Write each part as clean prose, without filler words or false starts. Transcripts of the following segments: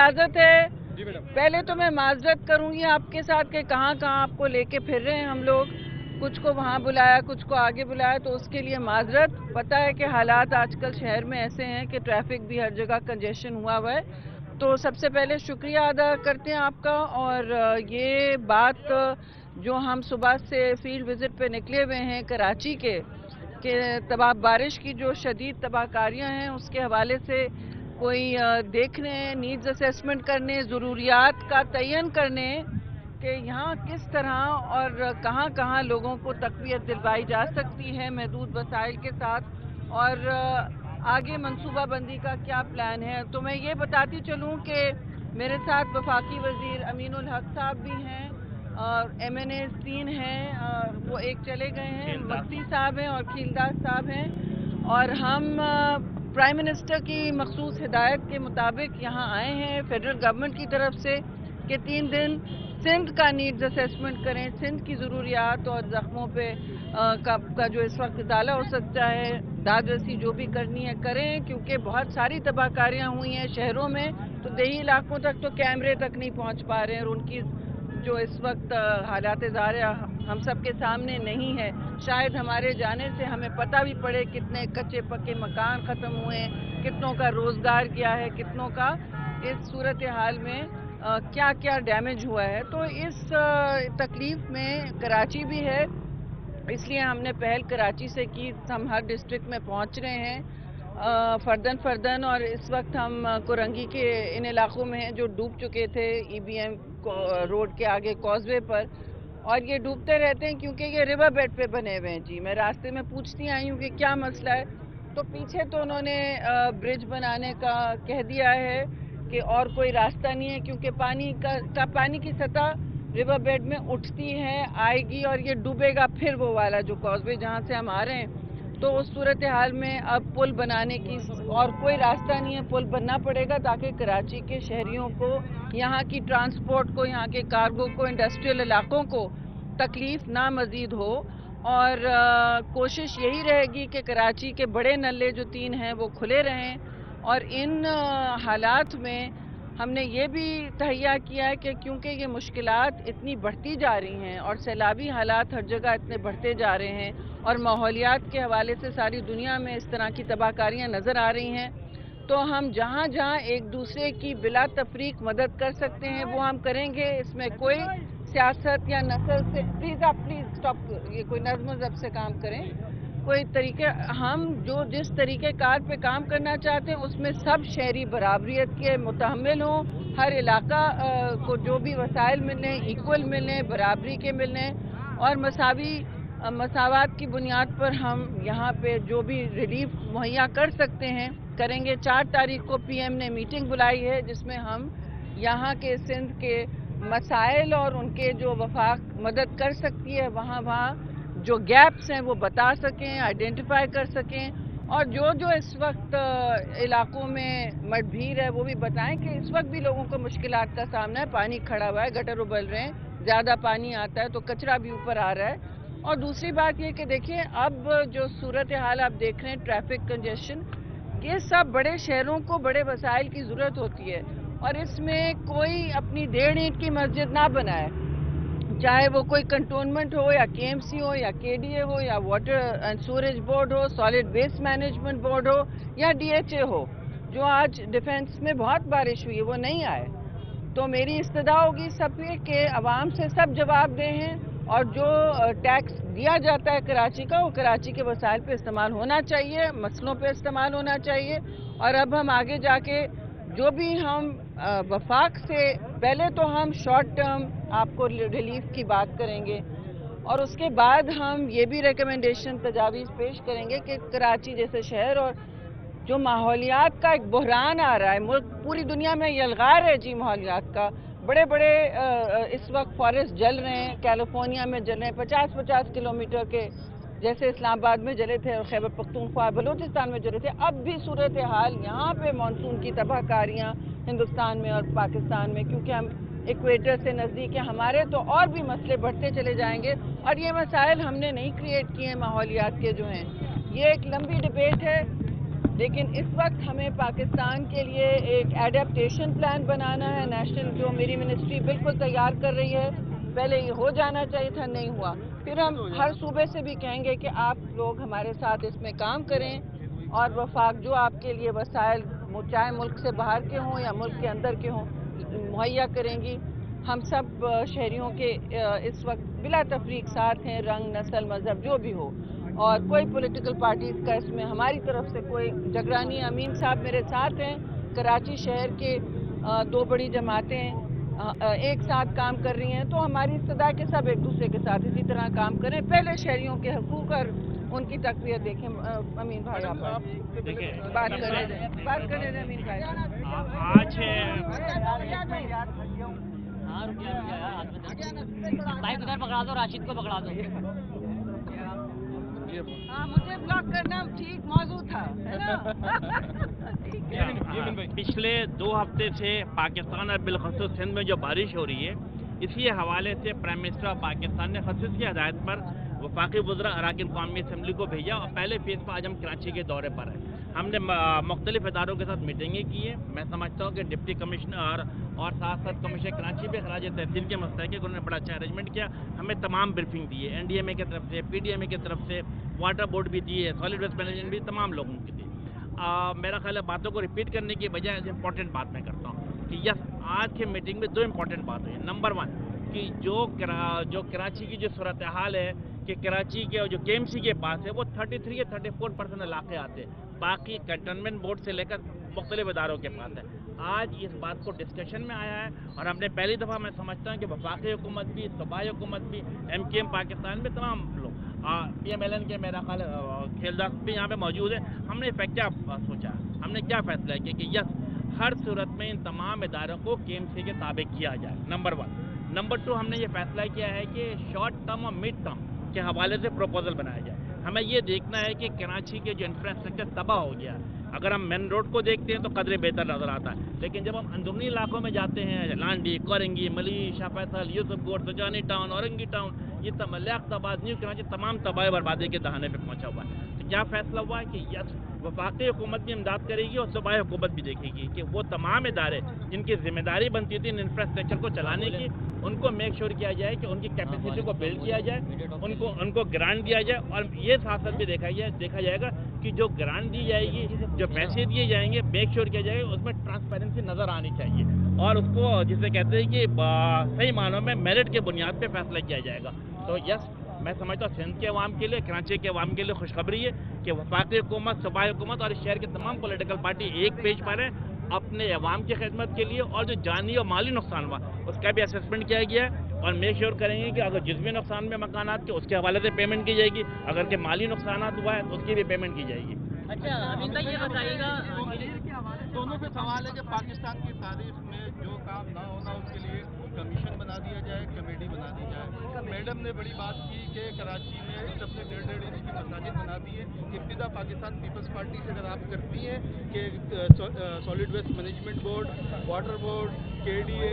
इजाज़त है। पहले तो मैं माजरत करूँगी आपके साथ कि कहाँ कहाँ आपको लेके फिर रहे हैं हम लोग, कुछ को वहाँ बुलाया, कुछ को आगे बुलाया, तो उसके लिए माजरत। पता है कि हालात आजकल शहर में ऐसे हैं कि ट्रैफिक भी हर जगह कंजेशन हुआ हुआ है। तो सबसे पहले शुक्रिया अदा करते हैं आपका। और ये बात जो हम सुबह से फील्ड विज़िट पे निकले हुए हैं कराची के तबाह बारिश की जो शदीद तबाहकारियाँ हैं उसके हवाले से कोई देखने, नीड्स असेसमेंट करने, ज़रूरियात का तयन करने कि यहाँ किस तरह और कहाँ कहाँ लोगों को तक़वियत दिलवाई जा सकती है महदूद वसाइल के साथ, और आगे मंसूबा बंदी का क्या प्लान है। तो मैं ये बताती चलूँ कि मेरे साथ वफाकी वज़ीर अमीनुल हक साहब भी हैं और MNAs 3 हैं, वो एक चले गए हैं, मक्ती साहब हैं और खीलदास साहब हैं, और हम प्राइम मिनिस्टर की मखसूस हिदायत के मुताबिक यहाँ आए हैं फेडरल गवर्नमेंट की तरफ से कि 3 दिन सिंध का नीड्स असेसमेंट करें, सिंध की ज़रूरियात और ज़ख्मों पे का जो इस वक्त इताला हो सकता है, दाद रसी जो भी करनी है करें, क्योंकि बहुत सारी तबाहकारियाँ हुई हैं शहरों में, तो देही इलाकों तक तो कैमरे तक नहीं पहुँच पा रहे हैं और उनकी जो इस वक्त हालात ज़ाहिर हम सब के सामने नहीं है। शायद हमारे जाने से हमें पता भी पड़े कितने कच्चे पक्के मकान ख़त्म हुए, कितनों का रोज़गार गया है, कितनों का इस सूरत हाल में क्या क्या डैमेज हुआ है। तो इस तकलीफ़ में कराची भी है, इसलिए हमने पहल कराची से की। हम हर डिस्ट्रिक्ट में पहुंच रहे हैं फर्दन, और इस वक्त हम कोरंगी के इन इलाकों में हैं जो डूब चुके थे EBM रोड के आगे कॉजवे पर, और ये डूबते रहते हैं क्योंकि ये रिवर बेड पे बने हुए हैं जी। मैं रास्ते में पूछती आई हूँ कि क्या मसला है, तो पीछे तो उन्होंने ब्रिज बनाने का कह दिया है कि और कोई रास्ता नहीं है, क्योंकि पानी की सतह रिवर बेड में उठती है, आएगी और ये डूबेगा फिर वो वाला जो कॉजवे जहाँ से हम आ रहे हैं। तो उस सूरत हाल में अब पुल बनाने की और कोई रास्ता नहीं है, पुल बनना पड़ेगा ताकि कराची के शहरियों को, यहाँ की ट्रांसपोर्ट को, यहाँ के कार्गो को, इंडस्ट्रियल इलाकों को तकलीफ़ ना मज़ीद हो। और कोशिश यही रहेगी कि कराची के बड़े नल्ले जो 3 हैं वो खुले रहें। और इन हालात में हमने ये भी तहैया किया है कि क्योंकि ये मुश्किलात इतनी बढ़ती जा रही हैं और सैलाबी हालात हर जगह इतने बढ़ते जा रहे हैं और माहौलियात के हवाले से सारी दुनिया में इस तरह की तबाहकारियाँ नज़र आ रही हैं, तो हम जहाँ जहाँ एक दूसरे की बिला तफरीक मदद कर सकते हैं वो हम करेंगे। इसमें कोई सियासत या नस्ल से, प्लीज़ स्टॉप, ये कोई नज़्म ज़ब्त से काम करें, कोई तरीके, हम जो जिस तरीके कार पे काम करना चाहते हैं उसमें सब शहरी बराबरियत के मुतहम्मिल हों, हर इलाका को जो भी वसाइल मिलें इक्वल मिलें, बराबरी के मिलें, और मसावात की बुनियाद पर हम यहाँ पे जो भी रिलीफ मुहैया कर सकते हैं करेंगे। 4 तारीख को PM ने मीटिंग बुलाई है जिसमें हम यहाँ के सिंध के मसाइल और उनके जो वफाक मदद कर सकती है वहाँ जो गैप्स हैं वो बता सकें, आइडेंटिफाई कर सकें, और जो इस वक्त इलाकों में मडभीर है वो भी बताएं कि इस वक्त भी लोगों को मुश्किलात का सामना है। पानी खड़ा हुआ है, गटर उबल रहे हैं, ज़्यादा पानी आता है तो कचरा भी ऊपर आ रहा है। और दूसरी बात ये कि देखिए अब जो सूरत हाल आप देख रहे हैं, ट्रैफिक कंजेशन, ये सब बड़े शहरों को बड़े वसाइल की ज़रूरत होती है, और इसमें कोई अपनी 1.5 ईंट की मस्जिद ना बनाए, चाहे वो कोई कंटोनमेंट हो या KMC हो या KDA हो या वाटर एंड सीवरेज बोर्ड हो, सॉलिड वेस्ट मैनेजमेंट बोर्ड हो या DHA हो। जो आज डिफेंस में बहुत बारिश हुई है वो नहीं आए, तो मेरी इस्तदा होगी सब पे कि आवाम से सब जवाब दें हैं, और जो टैक्स दिया जाता है कराची का वो कराची के वसाइल पे इस्तेमाल होना चाहिए, मसलों पे इस्तेमाल होना चाहिए। और अब हम आगे जाके जो भी हम वफाक से पहले तो हम शॉर्ट टर्म आपको रिलीफ की बात करेंगे, और उसके बाद हम ये भी रिकमेंडेशन तजावीज़ पेश करेंगे कि कराची जैसे शहर और जो माहौलियात का एक बहरान आ रहा है, मुल्क पूरी दुनिया में यलगार है जी माहौलियात का, बड़े बड़े इस वक्त फॉरेस्ट जल रहे हैं, कैलिफोर्निया में जल रहे हैं 50-50 किलोमीटर के, जैसे इस्लामाबाद में जले थे और खैबर पख्तूनख्वा बलूचिस्तान में जले थे। अब भी सूरत हाल यहाँ पे मानसून की तबाहकारियाँ हिंदुस्तान में और पाकिस्तान में, क्योंकि हम इक्वेटर से नज़दीक है हमारे, तो और भी मसले बढ़ते चले जाएंगे। और ये मसाइल हमने नहीं क्रिएट किए हैं, माहौलियात के जो हैं, ये एक लंबी डिबेट है, لیکن اس وقت ہمیں پاکستان کے لیے ایک ایڈیپٹیشن پلان بنانا ہے نیشنل، جو میری منسٹری بالکل تیار کر رہی ہے. پہلے یہ ہو جانا چاہیے تھا، نہیں ہوا. پھر ہم ہر صوبے سے بھی کہیں گے کہ آپ لوگ ہمارے ساتھ اس میں کام کریں، اور وفاق جو آپ کے لیے وسائل چاہے ملک سے باہر کے ہوں یا ملک کے اندر کے ہوں مہیا کریں گی. ہم سب شہریوں کے اس وقت بلا تفریق ساتھ ہیں، رنگ، نسل، مذہب جو بھی ہو، اور کوئی پولیٹیکل پارٹیز کا اس میں ہماری طرف سے کوئی جھگڑا نہیں. امین صاحب میرے ساتھ ہیں. کراچی شہر کے 2 بڑی جماعتیں ایک ساتھ کام کر رہی ہیں، تو ہماری استدعا کہ سب ایک دوسرے کے ساتھ اسی طرح کام کریں. پہلے شہریوں کے حقوق اور ان کی تقویت دیکھیں. امین بھائی آپ بات کرنے دیں امین بھائی. آج بائک ادھر پکڑا دو، راشد کو پکڑا دو. ہاں مجھے بلاک کرنا ٹھیک موضوع تھا. پچھلے 2 ہفتے سے پاکستان اور بالخصوص سندھ میں جو بارش ہو رہی ہے، اسی حوالے سے پرائم منسٹر آف پاکستان نے خصوص کی ہدایت پر وفاقی وزراء اراکین قومی اسمبلی کو بھیجا، اور پہلے فیز پر آج ہم کراچی کے دورے پر ہیں. ہم نے مختلف اداروں کے ساتھ میٹنگیں کی ہیں. میں سمجھتا ہوں کہ ڈپٹی کمشنر اور ساتھ ساتھ کمشنر کراچی بھی خراج تحسین کے مستحق ہے، انہوں نے بڑا اچھا ارینجمنٹ کیا. ہمیں تمام بریفنگ دی ہے، NDMA کی طرف سے، PDMA کی طرف سے، واٹر بورڈ بھی دی ہے، سالڈ ویسٹ مینجمنٹ بھی، تمام لوگوں کی دی. میرا خیال ہے باتوں کو ریپیٹ کرنے کی بجائے امپورٹنٹ بات میں کرتا ہوں کہ یس، آج کے میٹنگ میں 2 امپورٹنٹ بات ہوئی. نمبر 1 کہ جو کراچی کی جو صورتحال ہے کہ کراچی کے جو KMC کے پاس ہے وہ 33 یا 34% علاقے آتے ہیں، باقی کنٹونمنٹ بورڈ سے لے کر مختلف اداروں کے پاس ہے. آج اس بات کو ڈسکشن میں آیا ہے، اور ہم نے پہلی دفعہ، میں سمجھتا ہوں کہ وفاقی حکومت بھی، صوبائی حکومت بھی، MKM پاکستان میں تمام لوگ، PMLN کے میرا خیال کھیلدار بھی یہاں پہ موجود ہے. ہم نے کیا سوچا، ہم نے کیا فیصلہ کیا کہ یس، ہر صورت میں ان تمام اداروں کو KMC کے تابع کیا جائے. نمبر 1. نمبر 2، ہم نے یہ فیصلہ کیا ہے کہ شارٹ ٹرم اور مڈ ٹرم کے حوالے سے پروپوزل بنایا جائے. ہمیں یہ دیکھنا ہے کہ کراچی کے جو انفراسٹرکچر تباہ ہو گیا، اگر ہم مین روڈ کو دیکھتے ہیں تو قدرے بہتر نظر آتا ہے، لیکن جب ہم اندرونی علاقوں میں جاتے ہیں، لانڈی، کورنگی، ملی، شاہ فیصل، یوسف گوڑ، سجانی ٹاؤن، اورنگی ٹاؤن، یہ لیاقت آباد، نیو کراچی، تمام تباہ بربادی کے دہانے پہ پہنچا ہوا ہے. تو کیا فیصلہ ہوا ہے کہ یس، وفاقی حکومت بھی امداد کرے گی اور صوبائی حکومت بھی دیکھے گی کہ وہ تمام ادارے جن کی ذمہ داری بنتی تھی ان انفراسٹرکچر کو چلانے کی، ان کو میک شور کیا جائے کہ ان کی کیپیسٹی کو بلڈ کیا جائے، ان کو گرانٹ دیا جائے. اور یہ ساتھ ساتھ بھی دیکھا جائے گا کہ جو گرانٹ دی جائے گی، جو پیسے دیے جائیں گے، میک شور کیا جائے گا اس میں ٹرانسپیرنسی نظر آنی چاہیے، اور اس کو جسے کہتے ہیں کہ صحیح معنوں میں میرٹ کے بنیاد پہ فیصلہ کیا جائے گا. تو یس، میں سمجھتا ہوں سندھ کے عوام کے لیے، کراچی کے عوام کے لیے خوشخبری ہے کہ وفاقی حکومت، صوبائی حکومت اور اس شہر کے تمام پولیٹیکل پارٹی ایک پیج پر ہیں اپنے عوام کی خدمت کے لیے، اور جو جانی اور مالی نقصان ہوا اس کا بھی اسیسمنٹ کیا گیا ہے، اور میک شیور کریں گے کہ اگر جسمی نقصان میں مکانات کے، اس کے حوالے سے پیمنٹ کی جائے گی، اگر کہ مالی نقصانات ہوا ہے تو اس کی بھی پیمنٹ کی جائے گی. اچھا امین بھائی یہ بتائیے گا، دونوں سے سوال ہے کہ پاکستان کی تاریخ میں جو کام نہ ہونا اس کے لیے کمیشن بنا دیا جائے، کمیٹی بنا دی جائے. میڈم نے بڑی بات کی کہ کراچی میں سب سے 1.5 انچ کی مساجد بنا دی ہے. ابتدا پاکستان پیپلز پارٹی سے اگر آپ کرتی ہیں کہ solid waste management board, water board, KDA،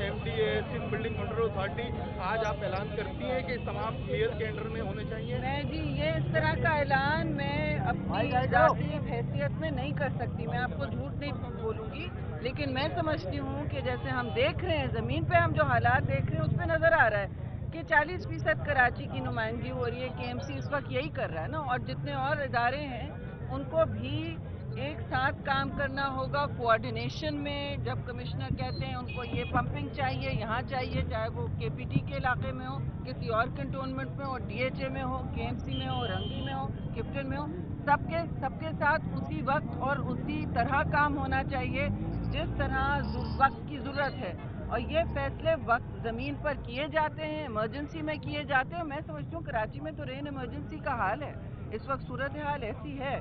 MDA، Sindh building control authority, آج آپ اعلان کرتی ہیں کہ تمام میئر کے انڈر میں ہونے چاہیے. میں جی یہ اس طرح کا اعلان میں اپنی ذاتی حیثیت میں نہیں کر سکتی. میں آپ کو جھوٹ نہیں بولوں گی، لیکن میں سمجھتی ہوں کہ جیسے ہم دیکھ رہے ہیں زمین پہ، ہم جو حالات دیکھ رہے ہیں اس پہ نظر آ رہا ہے کہ 40% کراچی کی نمائندگی ہو رہی ہے. KMC اس وقت یہی کر رہا ہے نا، اور جتنے اور ادارے ہیں ان کو بھی ایک ساتھ کام کرنا ہوگا کوآرڈینیشن میں. جب کمشنر کہتے ہیں ان کو یہ پمپنگ چاہیے، یہاں چاہیے، چاہے وہ KPT کے علاقے میں ہو، کسی اور کنٹونمنٹ میں ہو، DHA میں ہو، KMC میں ہو، رنگی میں ہو، کپٹن میں ہو، سب کے ساتھ اسی وقت اور اسی طرح کام ہونا چاہیے جس طرح وقت کی ضرورت ہے. اور یہ فیصلے وقت زمین پر کیے جاتے ہیں، ایمرجنسی میں کیے جاتے ہیں. میں سمجھتی ہوں کراچی میں تو رین ایمرجنسی کا حال ہے، اس وقت صورتحال ایسی ہے،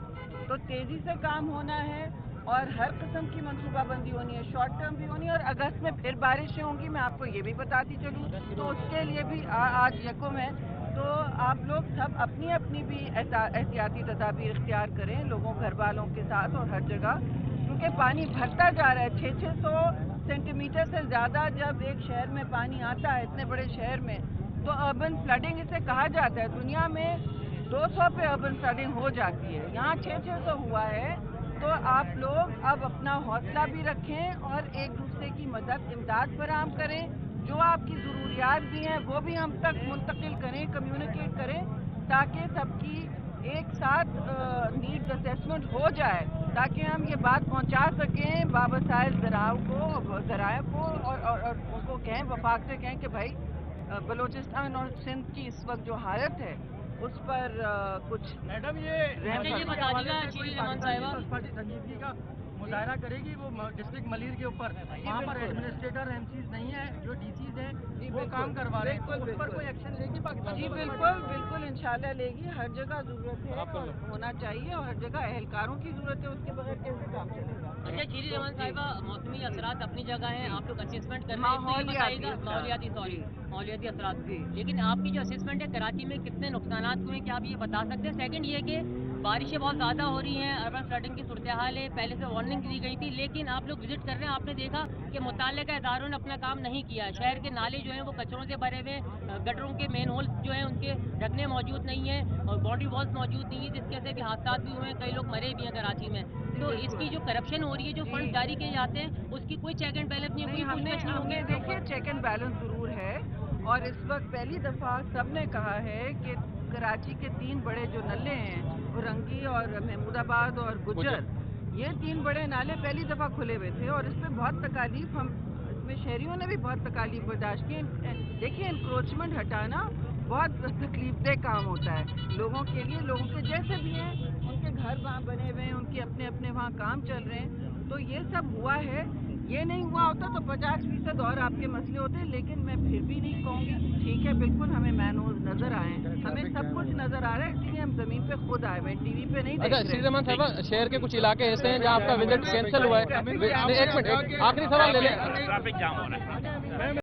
تو تیزی سے کام ہونا ہے اور ہر قسم کی منصوبہ بندی ہونی ہے، شارٹ ٹرم بھی ہونی ہے. اور اگست میں پھر بارشیں ہوں گی، میں آپ کو یہ بھی بتاتی چلوں، تو اس کے لیے بھی آج یکم ہے، تو آپ لوگ سب اپنی اپنی بھی احتیاطی تدابیر اختیار کریں، لوگوں گھر والوں کے ساتھ اور ہر جگہ، کیونکہ پانی بھرتا جا رہا ہے. 600 سینٹی میٹر سے زیادہ جب ایک شہر میں پانی آتا ہے، اتنے بڑے شہر میں، تو اربن فلڈنگ اسے کہا جاتا ہے. دنیا میں 200 پہ اربن فلڈنگ ہو جاتی ہے، یہاں 600 ہوا ہے. तो आप लोग अब अपना हौसला भी रखें और एक दूसरे की मदद इमदाद फराहम करें, जो आपकी ज़रूरियात भी हैं वो भी हम तक मुंतकिल करें, कम्युनिकेट करें, ताकि सबकी एक साथ नीड्स असेसमेंट हो जाए, ताकि हम ये बात पहुंचा सकें बावसाइल ज़राए को और उनको कहें, वफाक से कहें कि भाई बलूचिस्तान और सिंध की इस वक्त जो हालत है उस पर कुछ मैडम ये बता दीजिएगा श्री रहमान साहिबा संजीदगी का मुजाहरा करेगी वो डिस्ट्रिक्ट मलिर के ऊपर, वहाँ पर एडमिनिस्ट्रेटर एमसीज नहीं है, जो डीसीज हैं वो काम करवा रहे हैं, तो उस पर कोई एक्शन लेगी पाकिस्तान? जी बिल्कुल बिल्कुल इंशाल्लाह लेगी। हर जगह ज़रूरत है और होना चाहिए, और हर जगह अहलकारों की ज़रूरत है, उसके बगैर कैसे काम चलेगा। अच्छा श्री रहमान साहिबा, मौसमी असरात अपनी जगह हैं, आप लोग असेसमेंट कर रहे हैं, तो ये बताइएगा माहौलियाती असरात, लेकिन आपकी जो असेसमेंट है कराची में कितने नुकसान हुए, क्या आप ये बता सकते हैं? सेकंड ये कि बारिशें बहुत ज़्यादा हो रही हैं, अर्बन फ्लडिंग की सूरत हाल है, पहले से वार्निंग दी गई थी, लेकिन आप लोग विजिट कर रहे हैं, आपने देखा कि मुताल्लिका इदारों ने अपना काम नहीं किया है। शहर के नाले जो हैं वो कचरों से भरे हुए, गटरों के मेन होल जो हैं उनके ढकने मौजूद नहीं है, और बाउंड्री वॉल्स मौजूद नहीं है, जिसकी वजह से भी हादसा भी हुए हैं, कई लोग मरे भी हैं कराची में। तो इसकी जो करप्शन हो रही है, जो फंड जारी किए जाते हैं, उसकी कोई चेक एंड बैलेंस नहीं है, कोई पूछताछ नहीं होगी। देखिए चेक एंड बैलेंस ज़रूर है, और इस वक्त पहली दफ़ा सबने कहा है कि कराची के 3 बड़े जो नल्ले हैं, रंगी और महमूदाबाद और गुज्जर, ये 3 बड़े नाले पहली दफ़ा खुले हुए थे, और इसमें बहुत तकालीफ इसमें शहरियों ने भी बहुत तकालीफ बर्दाश्त की। देखिए इंक्रोचमेंट हटाना बहुत तकलीफदेह काम होता है लोगों के लिए, लोगों के जैसे भी हैं, उनके घर वहाँ बने हुए हैं, उनके अपने अपने वहाँ काम चल रहे हैं, तो ये सब हुआ है। ये नहीं हुआ होता तो 50% और आपके मसले होते, लेकिन मैं फिर भी नहीं कहूँगी, ठीक है बिल्कुल हमें मैनहोल नजर आए, हमें सब कुछ नजर आ रहा है, इसलिए हम जमीन पे खुद आए हुए, टीवी पे नहीं देख अच्छा रहे। श्री रहमान साहिबा, शहर के कुछ इलाके ऐसे हैं जहाँ आपका विजिट कैंसिल हुआ है, एक मिनट आखिरी सवाल ले लें। ट्रैफिक जाम हो रहा है।